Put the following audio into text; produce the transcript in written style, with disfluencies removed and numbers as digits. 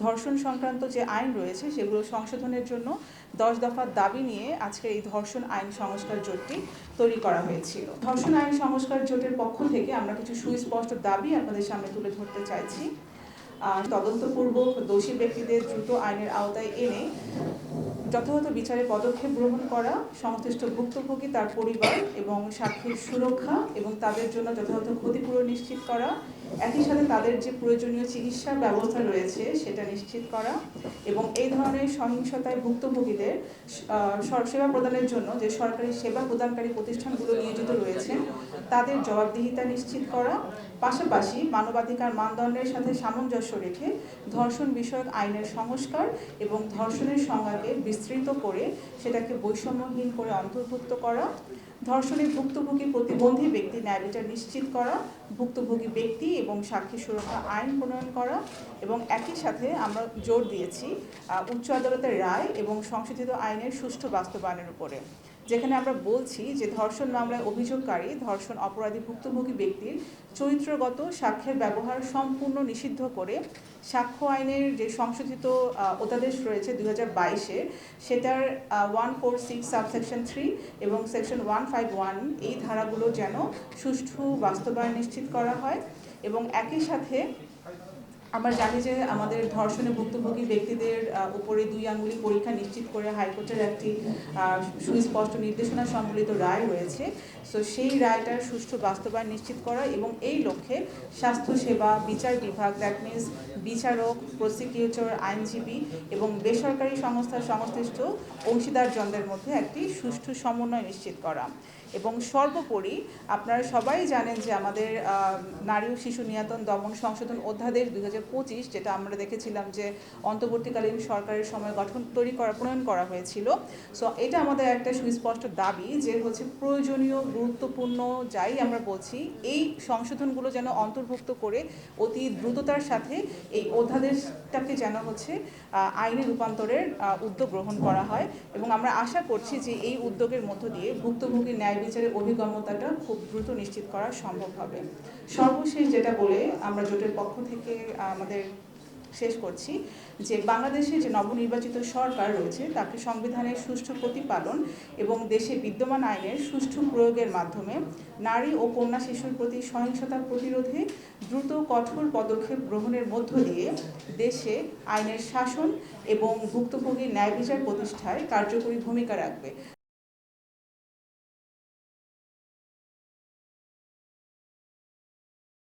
ধর্ষণ সংক্রান্ত যে আইন রয়েছে সেগুলো সংশোধনের জন্য 10 দফার দাবি নিয়ে আজকে এই ধর্ষণ আইন সংস্কার জোটটি তৈরি করা হয়েছিল। ধর্ষণ আইন সংস্কার জোটের পক্ষ থেকে আমরা কিছু সুস্পষ্ট দাবি আপনাদের সামনে তুলে ধরতে চাইছি। তদন্তপূর্বক দোষী ব্যক্তিদের দ্রুত আইনের আওতায় এনে যথাযথ বিচারে পদক্ষেপ গ্রহণ করা, সংশ্লিষ্ট ভুক্তভোগী তার পরিবার এবং সাক্ষীর সুরক্ষা এবং তাদের জন্য যথাযথ ক্ষতিপূরণ নিশ্চিত করা, একই সাথে তাদের যে প্রয়োজনীয় চিকিৎসার ব্যবস্থা রয়েছে সেটা নিশ্চিত করা এবং এই ধরনের সহিংসতায় ভুক্তভোগীদের সেবা প্রদানের জন্য যে সরকারি সেবা প্রদানকারী প্রতিষ্ঠানগুলো নিয়োজিত রয়েছে তাদের জবাবদিহিতা নিশ্চিত করা, পাশাপাশি মানবাধিকার মানদণ্ডের সাথে সামঞ্জস্য রেখে ধর্ষণ বিষয়ক আইনের সংস্কার এবং ধর্ষণের সংজ্ঞাকে বিস্তৃত করে সেটাকে বৈষম্যহীন করে অন্তর্ভুক্ত করা, ধর্ষণের ভুক্তভোগী প্রতিবন্ধী ব্যক্তি ন্যায় বিচার নিশ্চিত করা, ভুক্তভোগী ব্যক্তি এবং সাক্ষী সুরক্ষা আইন প্রণয়ন করা এবং একই সাথে আমরা জোর দিয়েছি উচ্চ আদালতের রায় এবং সংশোধিত আইনের সুষ্ঠু বাস্তবায়নের উপরে, যেখানে আমরা বলছি যে ধর্ষণ মামলায় অভিযোগকারী ধর্ষণ অপরাধী ভুক্তভোগী ব্যক্তির চরিত্রগত সাক্ষ্যের ব্যবহার সম্পূর্ণ নিষিদ্ধ করে সাক্ষ্য আইনের যে সংশোধিত অধ্যাদেশ রয়েছে 2022-এ সেটার 146 সাবসেকশন 3 এবং সেকশন 151 এই ধারাগুলো যেন সুষ্ঠু বাস্তবায়ন নিশ্চিত করা হয় এবং একই সাথে আমরা জানি যে আমাদের ধর্ষণে ভুক্তভোগী ব্যক্তিদের উপরে 2 আঙ্গুলি পরীক্ষা নিশ্চিত করে হাইকোর্টের একটি সুস্পষ্ট নির্দেশনা সম্বলিত রায় রয়েছে। সো সেই রায়টার সুষ্ঠু বাস্তবায়ন নিশ্চিত করা এবং এই লক্ষ্যে স্বাস্থ্যসেবা বিচার বিভাগ, দ্যাট মিনস বিচারক, প্রসিকিউটর, আইনজীবী এবং বেসরকারি সংস্থার সংশ্লিষ্ট অংশীদারজনদের মধ্যে একটি সুষ্ঠু সমন্বয় নিশ্চিত করা এবং সর্বোপরি আপনারা সবাই জানেন যে আমাদের নারী ও শিশু নির্যাতন দমন সংশোধন অধ্যাদেশ 2025 যেটা আমরা দেখেছিলাম যে অন্তর্বর্তীকালীন সরকারের সময় প্রণয়ন করা হয়েছিল। সো এটা আমাদের একটা সুস্পষ্ট দাবি যে হচ্ছে প্রয়োজনীয় গুরুত্বপূর্ণ যাই আমরা বলছি এই সংশোধনগুলো যেন অন্তর্ভুক্ত করে অতি দ্রুততার সাথে এই অধ্যাদেশটাকে যেন হচ্ছে আইনে রূপান্তরের উদ্যোগ গ্রহণ করা হয় এবং আমরা আশা করছি যে এই উদ্যোগের মধ্য দিয়ে ভুক্তভোগী ন্যায় বিচারের অভিগম্যতাটা খুব দ্রুত নিশ্চিত করা সম্ভব হবে। সর্বশেষ যেটা বলে আমরা জোটের পক্ষ থেকে আমাদের শেষ করছি যে বাংলাদেশে যে নবনির্বাচিত সরকার রয়েছে তাকে সংবিধানের সুষ্ঠু প্রতিপালন এবং দেশে বিদ্যমান আইনের সুষ্ঠু প্রয়োগের মাধ্যমে নারী ও কন্যা শিশুর প্রতি সহিংসতা প্রতিরোধে দ্রুত কঠোর পদক্ষেপ গ্রহণের মধ্য দিয়ে দেশে আইনের শাসন এবং ভুক্তভোগী ন্যায় বিচার প্রতিষ্ঠায় কার্যকরী ভূমিকা রাখবে।